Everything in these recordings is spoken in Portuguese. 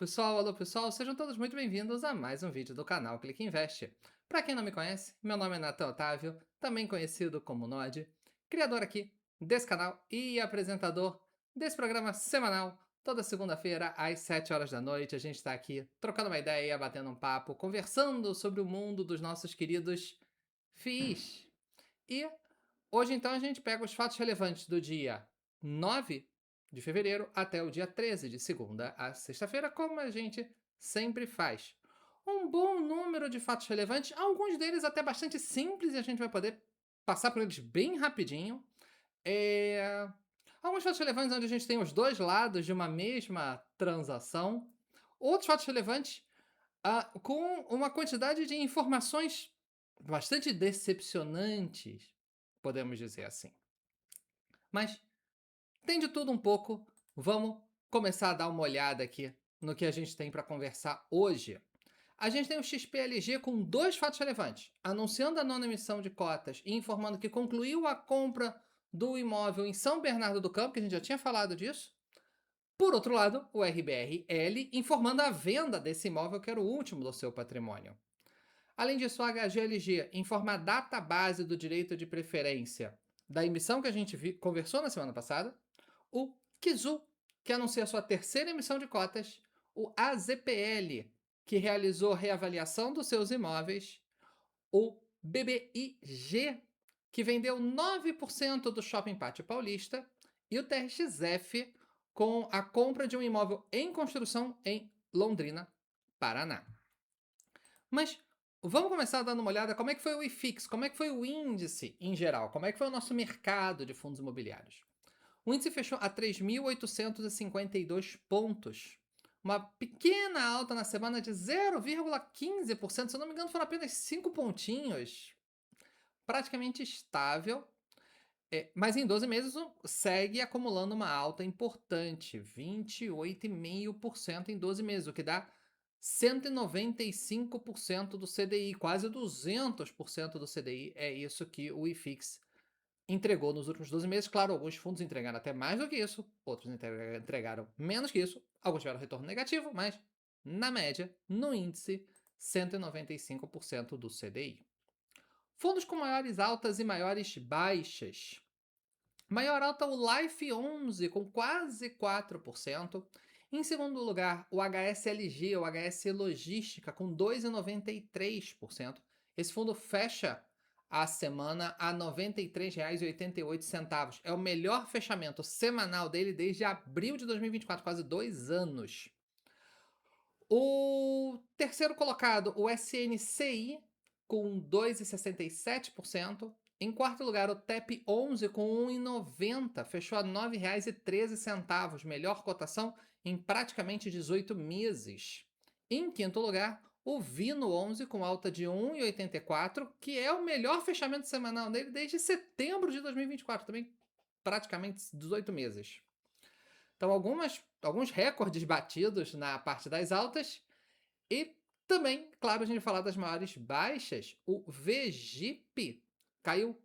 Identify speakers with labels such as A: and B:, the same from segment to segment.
A: alô pessoal, sejam todos muito bem-vindos a mais um vídeo do canal Clique Investe. Para quem não me conhece, meu nome é Nathan Otávio, também conhecido como Nod, criador aqui desse canal e apresentador desse programa semanal. Toda segunda-feira, às 7 horas da noite, a gente está aqui trocando uma ideia, batendo um papo, conversando sobre o mundo dos nossos queridos FIIs. E hoje, então, a gente pega os fatos relevantes do dia 9 de fevereiro até o dia 13, de segunda a sexta-feira, como a gente sempre faz. Um bom número de fatos relevantes, alguns deles até bastante simples, e a gente vai poder passar por eles bem rapidinho. É, Alguns fatos relevantes onde a gente tem os dois lados de uma mesma transação. Outros fatos relevantes com uma quantidade de informações bastante decepcionantes, podemos dizer assim. Mas tem de tudo um pouco. Vamos começar a dar uma olhada aqui no que a gente tem para conversar hoje. A gente tem o XPLG com dois fatos relevantes, anunciando a nona emissão de cotas e informando que concluiu a compra do imóvel em São Bernardo do Campo, que a gente já tinha falado disso. Por outro lado, o RBRL informando a venda desse imóvel, que era o último do seu patrimônio. Além disso, o HGLG informa a data base do direito de preferência da emissão que a gente conversou na semana passada. O Kizu, que anuncia sua terceira emissão de cotas. O AZPL, que realizou reavaliação dos seus imóveis. O BBIG, que vendeu 9% do Shopping Pátio Paulista. E o TRXF, com a compra de um imóvel em construção em Londrina, Paraná. Mas vamos começar dando uma olhada como é que foi o IFIX, como é que foi o índice em geral, como é que foi o nosso mercado de fundos imobiliários. O índice fechou a 3.852 pontos, uma pequena alta na semana de 0,15%, se eu não me engano foram apenas 5 pontinhos, praticamente estável, mas em 12 meses segue acumulando uma alta importante, 28,5% em 12 meses, o que dá 195% do CDI, quase 200% do CDI. É isso que o IFIX entregou nos últimos 12 meses. Claro, alguns fundos entregaram até mais do que isso, outros entregaram menos que isso, alguns tiveram retorno negativo, mas na média, no índice, 195% do CDI. Fundos com maiores altas e maiores baixas. Maior alta o Life 11, com quase 4%. Em segundo lugar, o HSLG, o HS Logística, com 2,93%. Esse fundo fecha a semana a R$ 93,88. É o melhor fechamento semanal dele desde abril de 2024, quase 2 anos. O terceiro colocado, o SNCI, com 2,67%. Em quarto lugar, o TEP 11 com 1,90, fechou a R$ 9,13, melhor cotação em praticamente 18 meses. Em quinto lugar, o Vino 11 com alta de 1,84, que é o melhor fechamento semanal dele desde setembro de 2024, também praticamente 18 meses. Então, alguns recordes batidos na parte das altas. E também, claro, a gente falar das maiores baixas, o VGIP caiu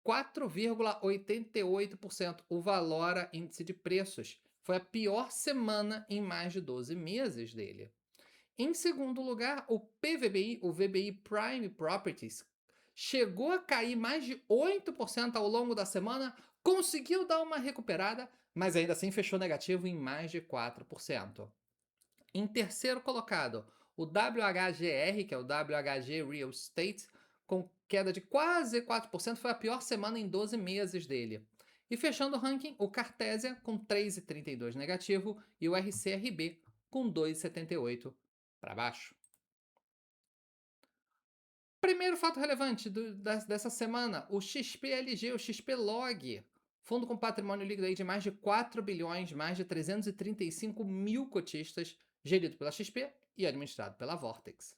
A: 4,88%, o Valora Índice de Preços. Foi a pior semana em mais de 12 meses dele. Em segundo lugar, o PVBI, o VBI Prime Properties, chegou a cair mais de 8% ao longo da semana, conseguiu dar uma recuperada, mas ainda assim fechou negativo em mais de 4%. Em terceiro colocado, o WHGR, que é o WHG Real Estate, com queda de quase 4%, foi a pior semana em 12 meses dele. E fechando o ranking, o Cartésia com 3,32 negativo e o RCRB com 2,78 para baixo. Primeiro fato relevante dessa semana, o XPLG, o XPlog, fundo com patrimônio líquido aí de mais de 4 bilhões, mais de 335 mil cotistas, gerido pela XP e administrado pela Vortex.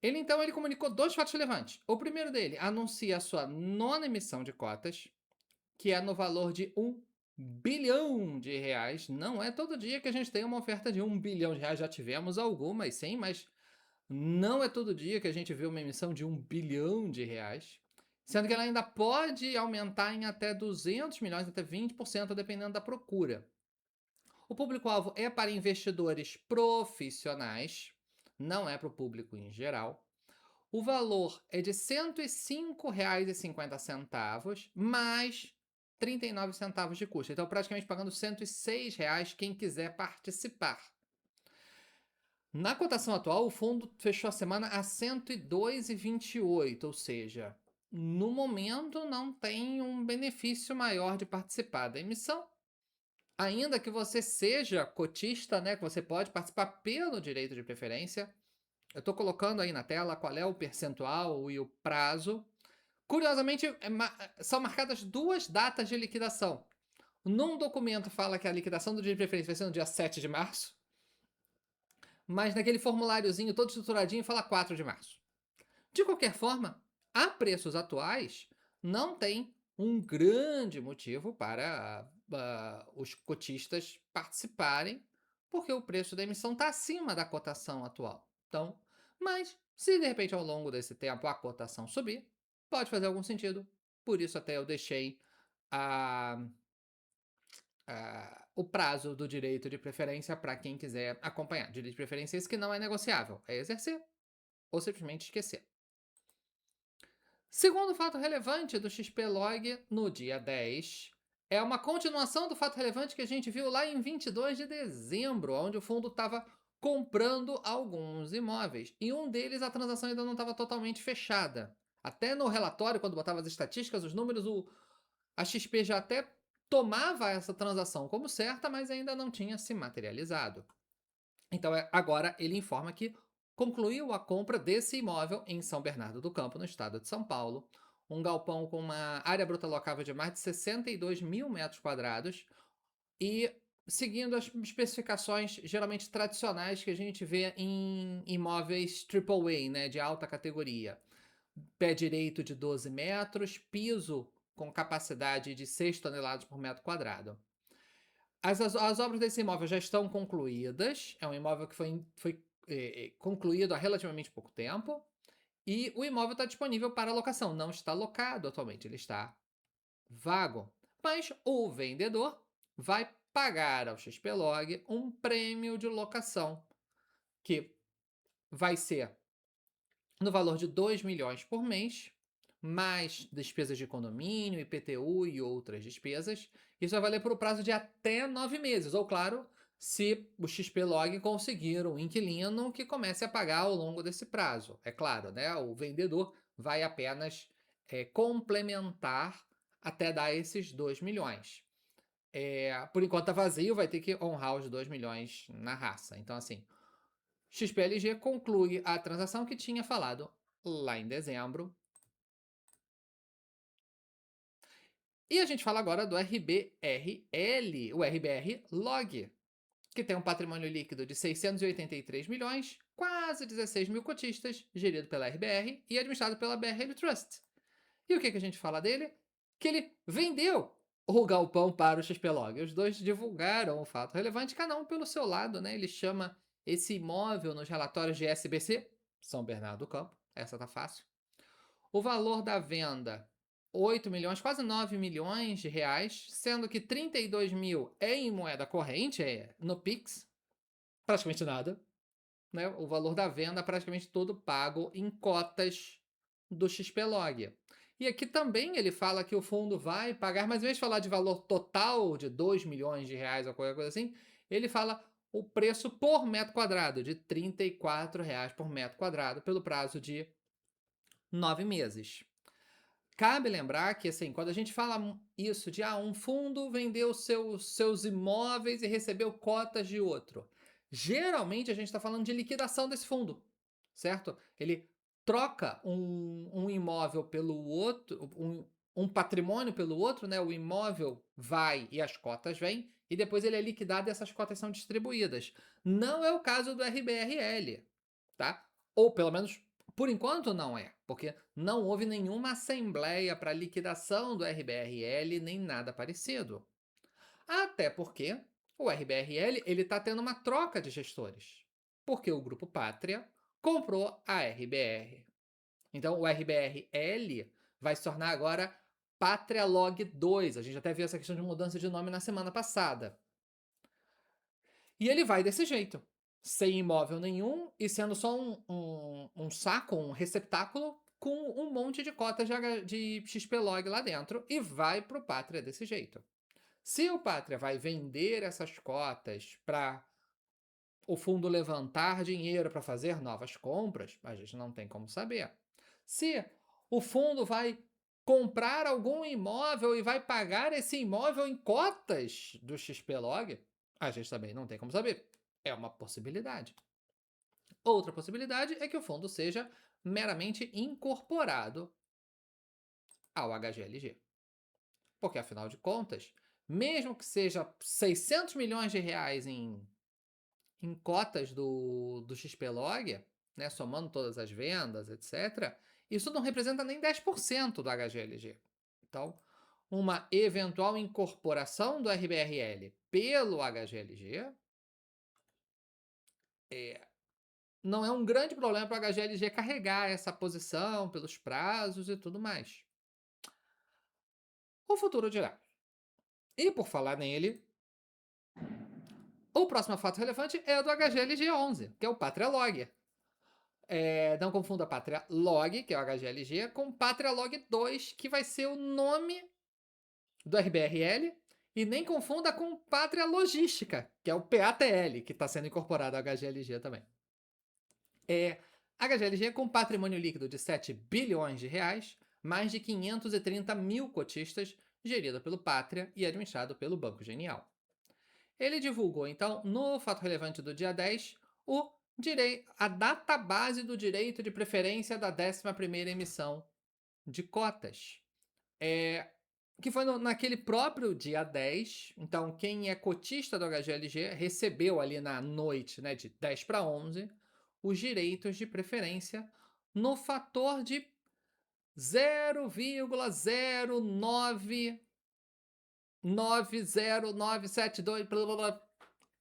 A: Ele comunicou dois fatos relevantes. O primeiro dele anuncia a sua nona emissão de cotas, que é no valor de R$ 1 bilhão. Não é todo dia que a gente tem uma oferta de R$ 1 bilhão. Já tivemos algumas, sim, mas não é todo dia que a gente vê uma emissão de R$ 1 bilhão, sendo que ela ainda pode aumentar em até 200 milhões, até 20%, dependendo da procura. O público-alvo é para investidores profissionais, não é para o público em geral. O valor é de R$ 105,50 mais 39 centavos de custo. Então, praticamente pagando R$ 106 quem quiser participar. Na cotação atual, o fundo fechou a semana a 102,28, ou seja, no momento não tem um benefício maior de participar da emissão. Ainda que você seja cotista, né, que você pode participar pelo direito de preferência. Eu estou colocando aí na tela qual é o percentual e o prazo. Curiosamente, são marcadas 2 datas de liquidação. Num documento fala que a liquidação do direito de preferência vai ser no dia 7 de março, mas naquele formuláriozinho todo estruturadinho fala 4 de março. De qualquer forma, a preços atuais, não tem um grande motivo para os cotistas participarem, porque o preço da emissão está acima da cotação atual. Então, mas se de repente ao longo desse tempo a cotação subir, pode fazer algum sentido. Por isso até eu deixei a, o prazo do direito de preferência para quem quiser acompanhar. Direito de preferência é esse que não é negociável, é exercer ou simplesmente esquecer. Segundo fato relevante do XP-Log no dia 10, é uma continuação do fato relevante que a gente viu lá em 22 de dezembro, onde o fundo estava comprando alguns imóveis. E um deles, a transação ainda não estava totalmente fechada. Até no relatório, quando botava as estatísticas, os números, a XP já até tomava essa transação como certa, mas ainda não tinha se materializado. Então, agora ele informa que concluiu a compra desse imóvel em São Bernardo do Campo, no estado de São Paulo. Um galpão com uma área bruta locável de mais de 62 mil metros quadrados e seguindo as especificações geralmente tradicionais que a gente vê em imóveis AAA, né, de alta categoria. Pé direito de 12 metros, piso com capacidade de 6 toneladas por metro quadrado. As obras desse imóvel já estão concluídas, é um imóvel que foi concluído há relativamente pouco tempo, e o imóvel está disponível para locação, não está locado atualmente, ele está vago. Mas o vendedor vai pagar ao XPlog um prêmio de locação, que vai ser no valor de 2 milhões por mês, mais despesas de condomínio, IPTU e outras despesas. Isso vai valer por um prazo de até 9 meses, ou claro, se o XPlog conseguir um inquilino que comece a pagar ao longo desse prazo. É claro, né? O vendedor vai apenas complementar até dar esses 2 milhões. Por enquanto tá vazio, vai ter que honrar os 2 milhões na raça. Então, assim, XPLG conclui a transação que tinha falado lá em dezembro. E a gente fala agora do RBRL, o RBR Log, que tem um patrimônio líquido de 683 milhões, quase 16 mil cotistas, gerido pela RBR e administrado pela BRL Trust. E o que a gente fala dele? Que ele vendeu o galpão para o XPlog. Os dois divulgaram o fato relevante, cada um pelo seu lado, né? Ele chama esse imóvel nos relatórios de SBC, São Bernardo do Campo, essa tá fácil. O valor da venda, 8 milhões, quase 9 milhões de reais, sendo que 32 mil é em moeda corrente, é no Pix, praticamente nada. Né? O valor da venda praticamente todo pago em cotas do XPlog. E aqui também ele fala que o fundo vai pagar, mas em vez de falar de valor total de 2 milhões de reais ou qualquer coisa assim, ele fala o preço por metro quadrado, de R$ 34 por metro quadrado, pelo prazo de 9 meses. Cabe lembrar que, assim, quando a gente fala isso de um fundo vendeu seus imóveis e recebeu cotas de outro, geralmente a gente está falando de liquidação desse fundo, certo? Ele troca um imóvel pelo outro, um patrimônio pelo outro, né? O imóvel vai e as cotas vêm, e depois ele é liquidado e essas cotas são distribuídas. Não é o caso do RBRL, tá? Ou pelo menos por enquanto não é, porque não houve nenhuma assembleia para liquidação do RBRL nem nada parecido. Até porque o RBRL está tendo uma troca de gestores, porque o Grupo Pátria comprou a RBR. Então o RBRL vai se tornar agora Pátria Log 2. A gente até viu essa questão de mudança de nome na semana passada. E ele vai desse jeito, sem imóvel nenhum e sendo só um saco, um receptáculo com um monte de cotas de XPlog lá dentro e vai para o Pátria desse jeito. Se o Pátria vai vender essas cotas para o fundo levantar dinheiro para fazer novas compras, a gente não tem como saber. Se o fundo vai comprar algum imóvel e vai pagar esse imóvel em cotas do XPlog, a gente também não tem como saber. É uma possibilidade. Outra possibilidade é que o fundo seja meramente incorporado ao HGLG. Porque, afinal de contas, mesmo que seja 600 milhões de reais em cotas do XPlog, né, somando todas as vendas, etc., isso não representa nem 10% do HGLG. Então, uma eventual incorporação do RBRL pelo HGLG não é um grande problema para o HGLG carregar essa posição pelos prazos e tudo mais. O futuro dirá. E por falar nele, o próximo fato relevante é o do HGLG 11, que é o Pátria Log. Não confunda Pátria Log, que é o HGLG, com Pátria Log 2, que vai ser o nome do RBRL, e nem confunda com Pátria Logística, que é o PATL, que está sendo incorporado ao HGLG também. HGLG com patrimônio líquido de 7 bilhões de reais, mais de 530 mil cotistas, gerido pelo Pátria e administrado pelo Banco Genial. Ele divulgou, então, no fato relevante do dia 10, a database do direito de preferência da 11ª emissão de cotas. Que foi naquele próprio dia 10. Então, quem é cotista do HGLG recebeu ali na noite, né, de 10 para 11, os direitos de preferência no fator de 0,0990972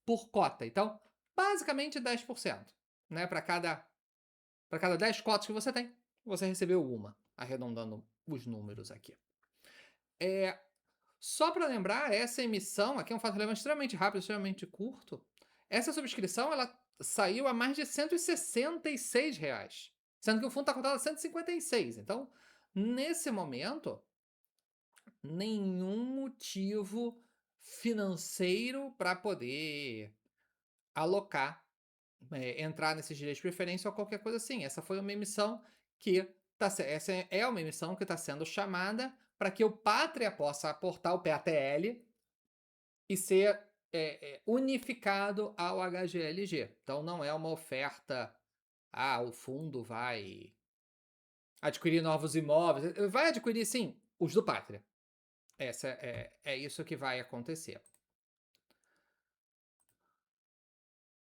A: por cota. Então, basicamente 10%, né? Para cada 10 cotas que você tem, você recebeu uma, arredondando os números aqui. Só para lembrar, essa emissão, aqui é um fato relevante extremamente rápido, extremamente curto. Essa subscrição, ela saiu a mais de R$ 166, sendo que o fundo está cotado a 156. Então, nesse momento, nenhum motivo financeiro para poder alocar, entrar nesses direitos de preferência ou qualquer coisa assim. Essa foi uma emissão que essa é uma emissão que está sendo chamada para que o Pátria possa aportar o PATL e ser unificado ao HGLG. Então não é uma oferta, o fundo vai adquirir novos imóveis. Vai adquirir, sim, os do Pátria. É isso que vai acontecer.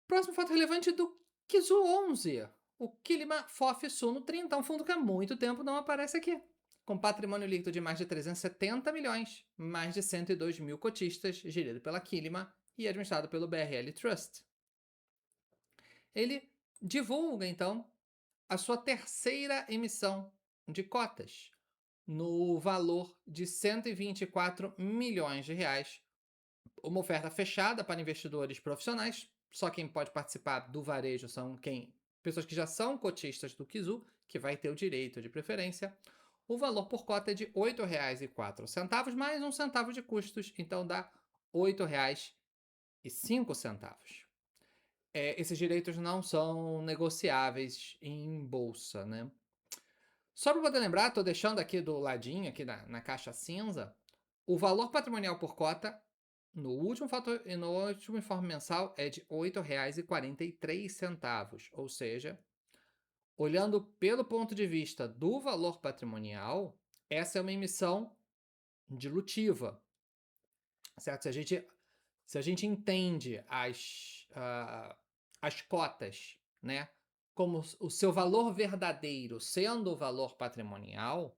A: Próximo fato relevante do Kizu 11. O Kilima FOF Suno 30, um fundo que há muito tempo não aparece aqui. Com patrimônio líquido de mais de 370 milhões, mais de 102 mil cotistas, gerido pela Kilima e administrado pelo BRL Trust. Ele divulga, então, a sua terceira emissão de cotas, no valor de 124 milhões de reais. Uma oferta fechada para investidores profissionais. Só quem pode participar do varejo são pessoas que já são cotistas do Kizu, que vai ter o direito de preferência. O valor por cota é de R$ 8,04, mais um centavo de custos, então dá R$ 8,05. Esses direitos não são negociáveis em bolsa, né? Só para poder lembrar, estou deixando aqui do ladinho, aqui na caixa cinza, o valor patrimonial por cota no último informe mensal é de R$ 8,43, ou seja, olhando pelo ponto de vista do valor patrimonial, essa é uma emissão dilutiva, certo? Se a gente entende as cotas, né, como o seu valor verdadeiro sendo o valor patrimonial,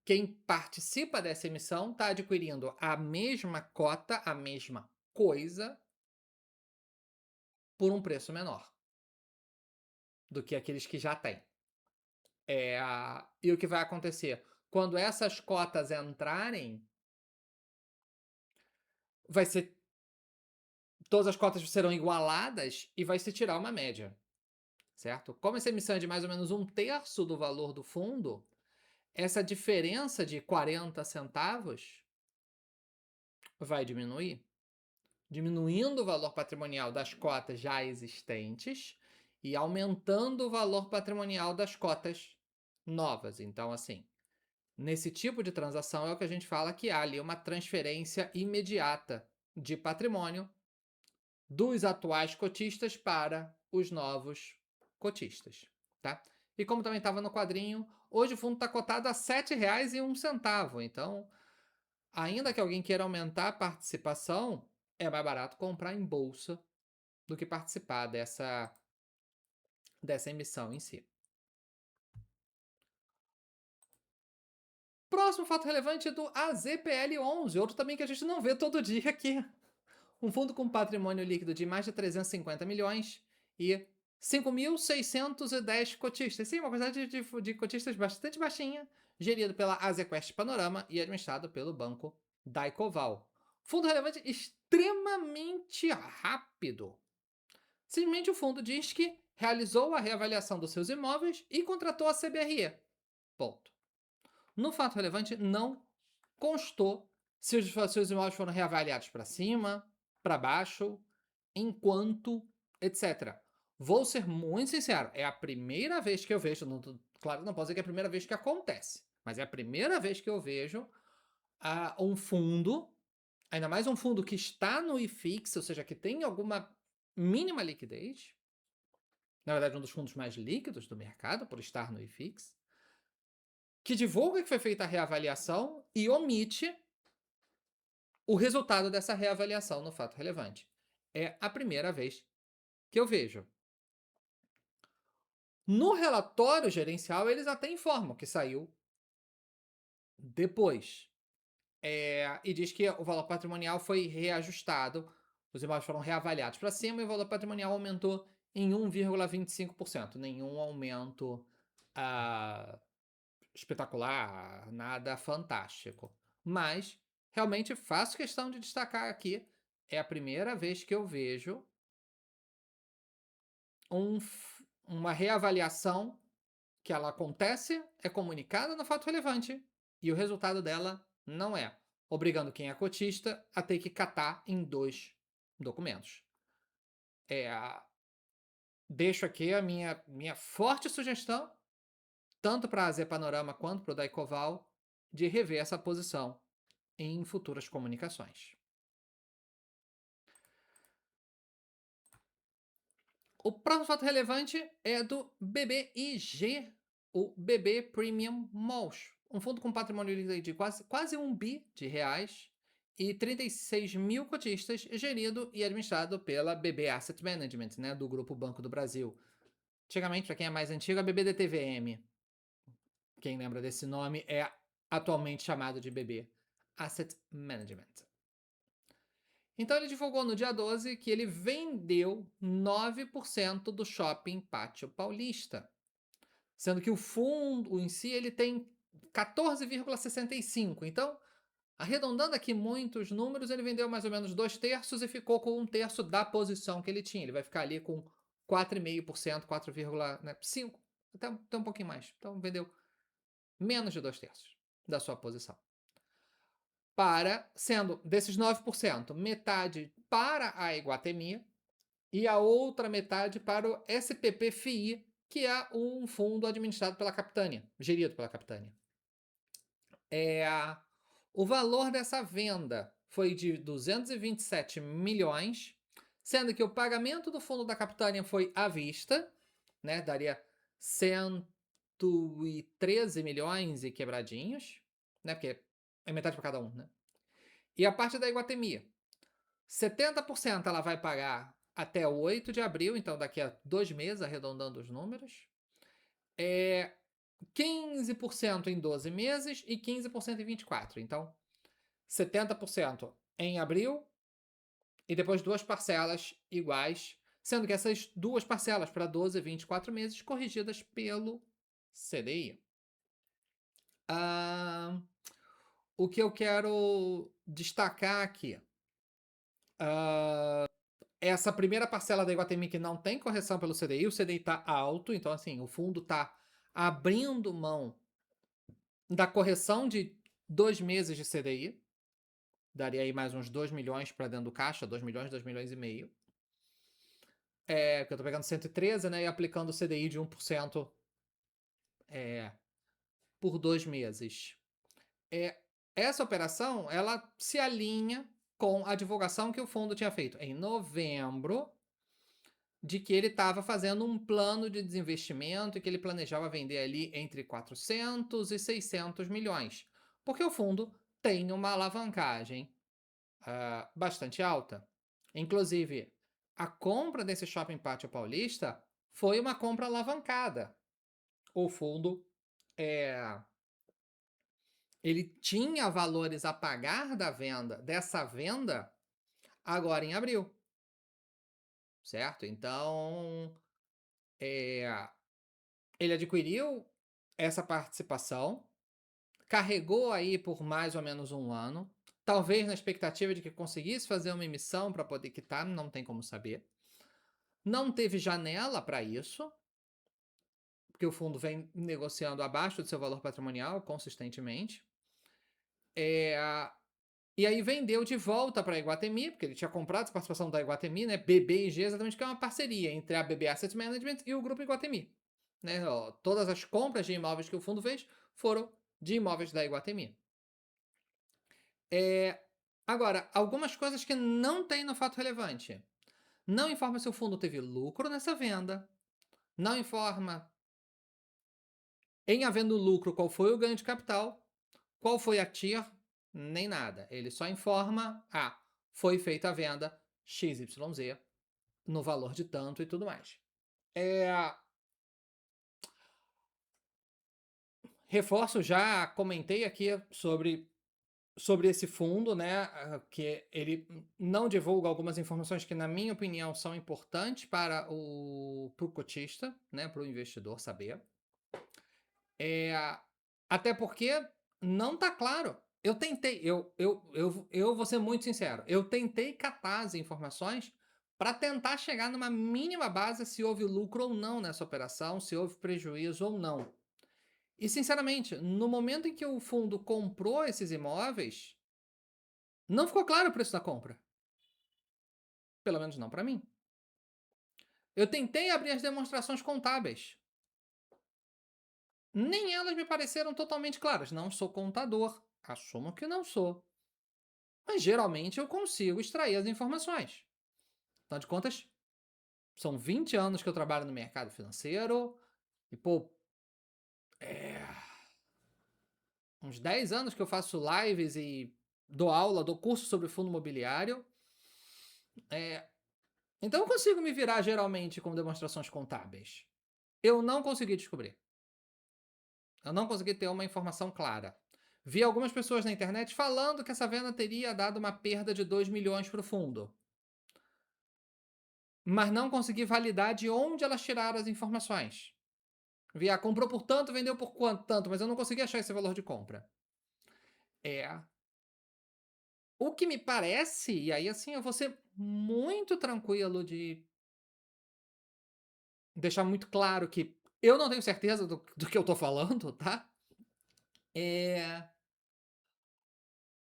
A: quem participa dessa emissão está adquirindo a mesma cota, a mesma coisa, por um preço menor do que aqueles que já têm. E o que vai acontecer? Quando essas cotas entrarem, vai ser todas as cotas serão igualadas e vai se tirar uma média, certo? Como essa emissão é de mais ou menos 1/3 do valor do fundo, essa diferença de 40 centavos vai diminuir, diminuindo o valor patrimonial das cotas já existentes e aumentando o valor patrimonial das cotas novas. Então, assim, nesse tipo de transação é o que a gente fala que há ali uma transferência imediata de patrimônio dos atuais cotistas para os novos cotistas, tá? E como também estava no quadrinho, hoje o fundo está cotado a R$ 7,01. Então, ainda que alguém queira aumentar a participação, é mais barato comprar em bolsa do que participar dessa emissão em si. Próximo fato relevante é do AZPL11, outro também que a gente não vê todo dia aqui. Um fundo com patrimônio líquido de mais de 350 milhões e 5.610 cotistas. Sim, uma quantidade de cotistas bastante baixinha, gerido pela Azequest Panorama e administrado pelo banco Daicoval. Fundo relevante extremamente rápido. Simplesmente o fundo diz que realizou a reavaliação dos seus imóveis e contratou a CBRE. Ponto. No fato relevante, não constou se os seus imóveis foram reavaliados para cima, para baixo, enquanto, etc. Vou ser muito sincero, é a primeira vez que eu vejo, claro, não posso dizer que é a primeira vez que acontece, mas é a primeira vez que eu vejo um fundo, ainda mais um fundo que está no IFIX, ou seja, que tem alguma mínima liquidez, na verdade um dos fundos mais líquidos do mercado, por estar no IFIX, que divulga que foi feita a reavaliação e omite o resultado dessa reavaliação no fato relevante. É a primeira vez que eu vejo. No relatório gerencial, eles até informam que saiu depois. E diz que o valor patrimonial foi reajustado, os imóveis foram reavaliados para cima e o valor patrimonial aumentou em 1,25%. Nenhum aumento espetacular, nada fantástico. Mas, realmente, faço questão de destacar aqui, é a primeira vez que eu vejo uma reavaliação que ela acontece, é comunicada no fato relevante, e o resultado dela não é, obrigando quem é cotista a ter que catar em 2 documentos. Deixo aqui a minha forte sugestão, tanto para a Z Panorama quanto para o Daicoval, de rever essa posição em futuras comunicações. O próximo fato relevante é do BBIG, o BB Premium Malls, um fundo com patrimônio líquido de quase R$ 1 bi e 36 mil cotistas, gerido e administrado pela BB Asset Management, né, do Grupo Banco do Brasil. Antigamente, para quem é mais antigo, a BBDTVM. Quem lembra desse nome é atualmente chamado de BB Asset Management. Então ele divulgou no dia 12 que ele vendeu 9% do Shopping Pátio Paulista, sendo que o fundo em si ele tem 14,65. Então, arredondando aqui muitos números, ele vendeu mais ou menos 2/3 e ficou com 1/3 da posição que ele tinha. Ele vai ficar ali com 4,5%, 4,5%, até um pouquinho mais. Então vendeu menos de 2/3 da sua posição. Sendo desses 9%, metade para a Iguatemi e a outra metade para o SPP FII, que é um fundo administrado pela Capitânia, gerido pela Capitânia. O valor dessa venda foi de 227 milhões, sendo que o pagamento do fundo da Capitânia foi à vista, né, daria 113 milhões e quebradinhos, né, porque é metade para cada um, né? E a parte da Iguatemi, 70% ela vai pagar até 8 de abril, então daqui a 2 meses, arredondando os números. 15% em 12 meses e 15% em 24. Então, 70% em abril e depois 2 parcelas iguais, sendo que essas 2 parcelas para 12 e 24 meses corrigidas pelo CDI. O que eu quero destacar aqui, essa primeira parcela da Iguatemi que não tem correção pelo CDI, o CDI está alto, então assim, o fundo está abrindo mão da correção de 2 meses de CDI, daria aí mais uns 2 milhões para dentro do caixa, 2 milhões, 2,5 milhões. Porque eu tô pegando 113, né, e aplicando o CDI de 1%, por 2 meses. Essa operação, ela se alinha com a divulgação que o fundo tinha feito em novembro, de que ele estava fazendo um plano de desinvestimento e que ele planejava vender ali entre 400 e 600 milhões, porque o fundo tem uma alavancagem bastante alta. Inclusive, a compra desse Shopping Pátio Paulista foi uma compra alavancada. O fundo ele tinha valores a pagar dessa venda agora em abril, certo? Então, ele adquiriu essa participação, carregou aí por mais ou menos um ano, talvez na expectativa de que conseguisse fazer uma emissão para poder quitar, não tem como saber. Não teve janela para isso, porque o fundo vem negociando abaixo do seu valor patrimonial consistentemente. E aí vendeu de volta para a Iguatemi, porque ele tinha comprado essa participação da Iguatemi, né? BB&G, exatamente, que é uma parceria entre a BB Asset Management e o Grupo Iguatemi. Né? Todas as compras de imóveis que o fundo fez foram de imóveis da Iguatemi. Agora, algumas coisas que não tem no fato relevante. Não informa se o fundo teve lucro nessa venda. Não informa, em havendo lucro, qual foi o ganho de capital, qual foi a TIR, nem nada. Ele só informa, foi feita a venda XYZ no valor de tanto e tudo mais. Reforço, já comentei aqui sobre esse fundo, né, que ele não divulga algumas informações que, na minha opinião, são importantes para o cotista, né, para o investidor saber. Até porque não está claro. Eu tentei, eu vou ser muito sincero, eu tentei catar as informações para tentar chegar numa mínima base se houve lucro ou não nessa operação, se houve prejuízo ou não. E, sinceramente, no momento em que o fundo comprou esses imóveis, não ficou claro o preço da compra. Pelo menos não para mim. Eu tentei abrir as demonstrações contábeis. Nem elas me pareceram totalmente claras. Não sou contador. Assumo que não sou. Mas geralmente eu consigo extrair as informações. Afinal de contas, são 20 anos que eu trabalho no mercado financeiro. E, uns 10 anos que eu faço lives e dou aula, dou curso sobre fundo imobiliário. Então eu consigo me virar geralmente com demonstrações contábeis. Eu não consegui descobrir. Eu não consegui ter uma informação clara. Vi algumas pessoas na internet falando que essa venda teria dado uma perda de 2 milhões para o fundo. Mas não consegui validar de onde elas tiraram as informações. Vi, comprou por tanto, vendeu por quanto tanto, mas eu não consegui achar esse valor de compra. O que me parece, e aí assim eu vou ser muito tranquilo de deixar muito claro que eu não tenho certeza do que eu tô falando, tá?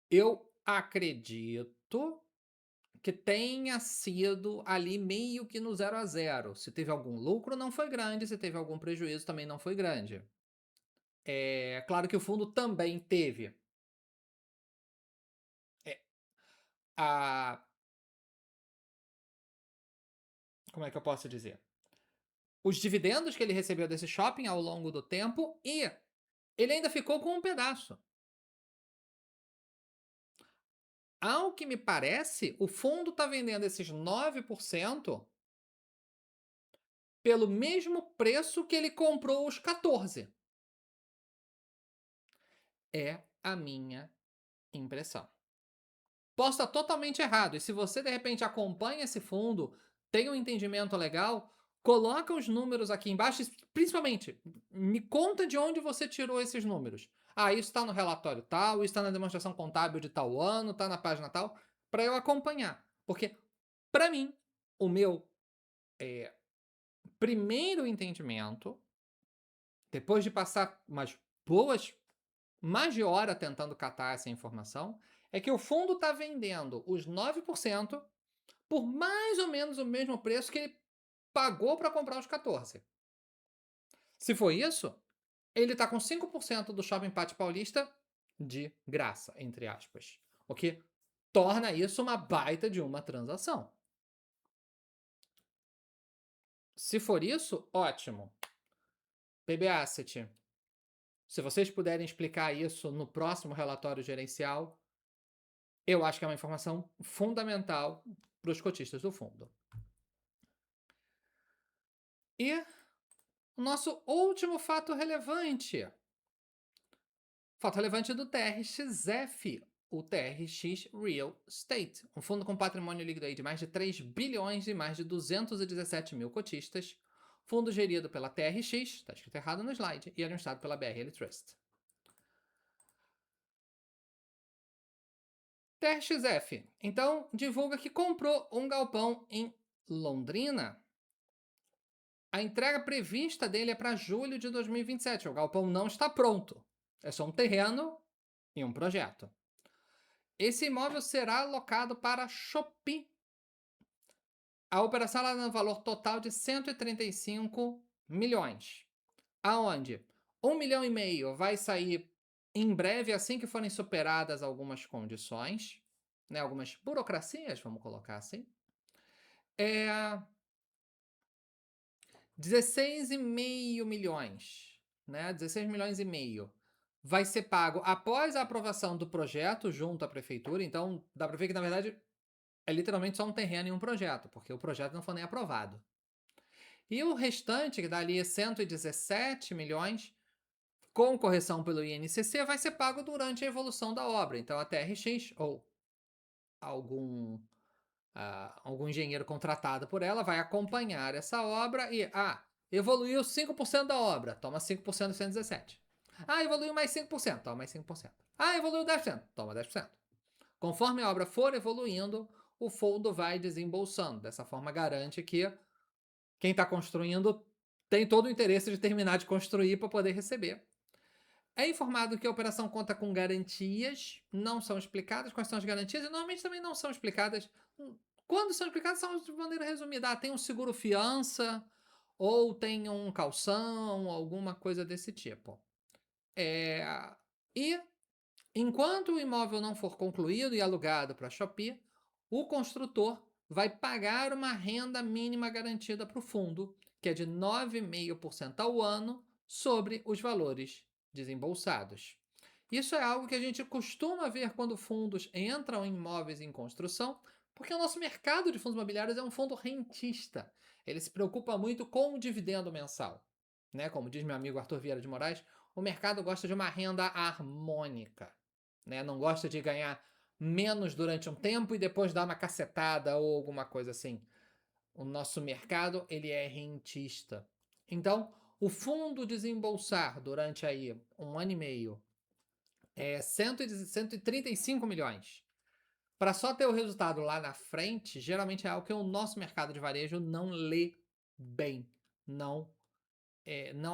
A: Eu acredito que tenha sido ali meio que no 0 a 0. Se teve algum lucro, não foi grande. Se teve algum prejuízo, também não foi grande. É claro que o fundo também teve a... Como é que eu posso dizer? Os dividendos que ele recebeu desse shopping ao longo do tempo e ele ainda ficou com um pedaço. Ao que me parece, o fundo está vendendo esses 9% pelo mesmo preço que ele comprou os 14%. É a minha impressão. Posso estar totalmente errado. E se você, de repente, acompanha esse fundo, tem um entendimento legal, coloca os números aqui embaixo e, principalmente, me conta de onde você tirou esses números. Isso está no relatório tal, isso está na demonstração contábil de tal ano, está na página tal, para eu acompanhar. Porque, para mim, o meu primeiro entendimento, depois de passar mais de hora tentando catar essa informação, é que o fundo está vendendo os 9% por mais ou menos o mesmo preço que ele pagou para comprar os 14%. Se for isso, ele está com 5% do Shopping Pátio Paulista de graça, entre aspas. O que torna isso uma baita de uma transação. Se for isso, ótimo. PB Asset, se vocês puderem explicar isso no próximo relatório gerencial, eu acho que é uma informação fundamental para os cotistas do fundo. E o nosso último fato relevante. Fato relevante do TRXF, o TRX Real Estate, um fundo com patrimônio líquido aí de mais de 3 bilhões e mais de 217 mil cotistas, fundo gerido pela TRX, está escrito errado no slide, e administrado pela BRL Trust. TRXF, então, divulga que comprou um galpão em Londrina. A entrega prevista dele é para julho de 2027. O galpão não está pronto. É só um terreno e um projeto. Esse imóvel será alocado para Shopee. A operação ela dá um valor total de 135 milhões. Aonde 1,5 milhão vai sair em breve, assim que forem superadas algumas condições, né, algumas burocracias, vamos colocar assim. 16,5 milhões, né? 16 milhões e meio vai ser pago após a aprovação do projeto junto à prefeitura. Então, dá para ver que, na verdade, é literalmente só um terreno e um projeto, porque o projeto não foi nem aprovado. E o restante, que dá ali 117 milhões, com correção pelo INCC, vai ser pago durante a evolução da obra. Então, a TRX ou algum engenheiro contratado por ela vai acompanhar essa obra e, evoluiu 5% da obra, toma 5% dos 117. Evoluiu mais 5%, toma mais 5%. Evoluiu 10%, toma 10%. Conforme a obra for evoluindo, o fundo vai desembolsando. Dessa forma, garante que quem está construindo tem todo o interesse de terminar de construir para poder receber. É informado que a operação conta com garantias, não são explicadas quais são as garantias e normalmente também não são explicadas. Quando são explicadas, são de maneira resumida. Tem um seguro fiança ou tem um calção, alguma coisa desse tipo. E enquanto o imóvel não for concluído e alugado para a Shopee, o construtor vai pagar uma renda mínima garantida para o fundo, que é de 9,5% ao ano sobre os valores desembolsados. Isso é algo que a gente costuma ver quando fundos entram em imóveis em construção, porque o nosso mercado de fundos imobiliários é um fundo rentista. Ele se preocupa muito com o dividendo mensal. Né? Como diz meu amigo Arthur Vieira de Moraes, o mercado gosta de uma renda harmônica. Né? Não gosta de ganhar menos durante um tempo e depois dar uma cacetada ou alguma coisa assim. O nosso mercado ele é rentista. Então, o fundo desembolsar durante aí 1 ano e meio 135 milhões para só ter o resultado lá na frente, geralmente é algo que o nosso mercado de varejo não lê bem, não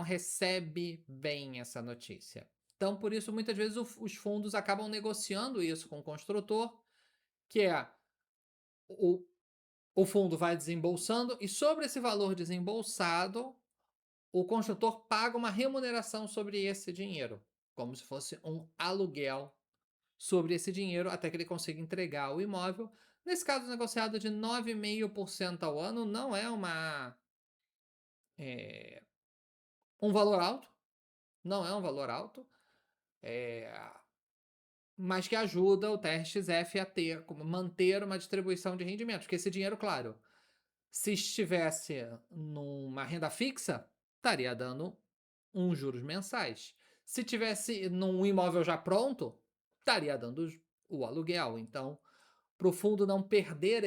A: recebe bem essa notícia. Então, por isso, muitas vezes os fundos acabam negociando isso com o construtor, que é o fundo vai desembolsando e sobre esse valor desembolsado, o construtor paga uma remuneração sobre esse dinheiro, como se fosse um aluguel sobre esse dinheiro até que ele consiga entregar o imóvel. Nesse caso, negociado de 9,5% ao ano não é um valor alto, não é um valor alto, mas que ajuda o TRXF a manter uma distribuição de rendimentos, porque esse dinheiro, claro, se estivesse numa renda fixa, estaria dando uns juros mensais. Se tivesse num imóvel já pronto, estaria dando o aluguel. Então, para o fundo não perder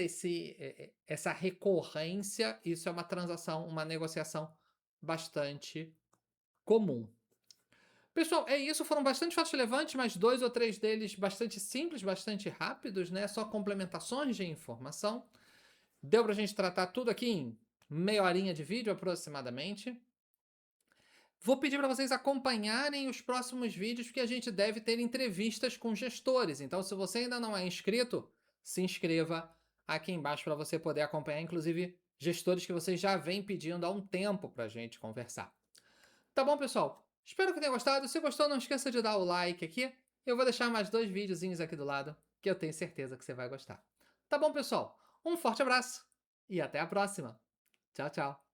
A: essa recorrência, isso é uma transação, uma negociação bastante comum. Pessoal, é isso. Foram bastante fatos relevantes, mas 2 ou 3 deles bastante simples, bastante rápidos, né? Só complementações de informação. Deu pra gente tratar tudo aqui em meia horinha de vídeo aproximadamente. Vou pedir para vocês acompanharem os próximos vídeos, porque a gente deve ter entrevistas com gestores. Então, se você ainda não é inscrito, se inscreva aqui embaixo para você poder acompanhar, inclusive, gestores que vocês já vêm pedindo há um tempo para a gente conversar. Tá bom, pessoal? Espero que tenha gostado. Se gostou, não esqueça de dar o like aqui. Eu vou deixar mais 2 videozinhos aqui do lado, que eu tenho certeza que você vai gostar. Tá bom, pessoal? Um forte abraço e até a próxima. Tchau, tchau.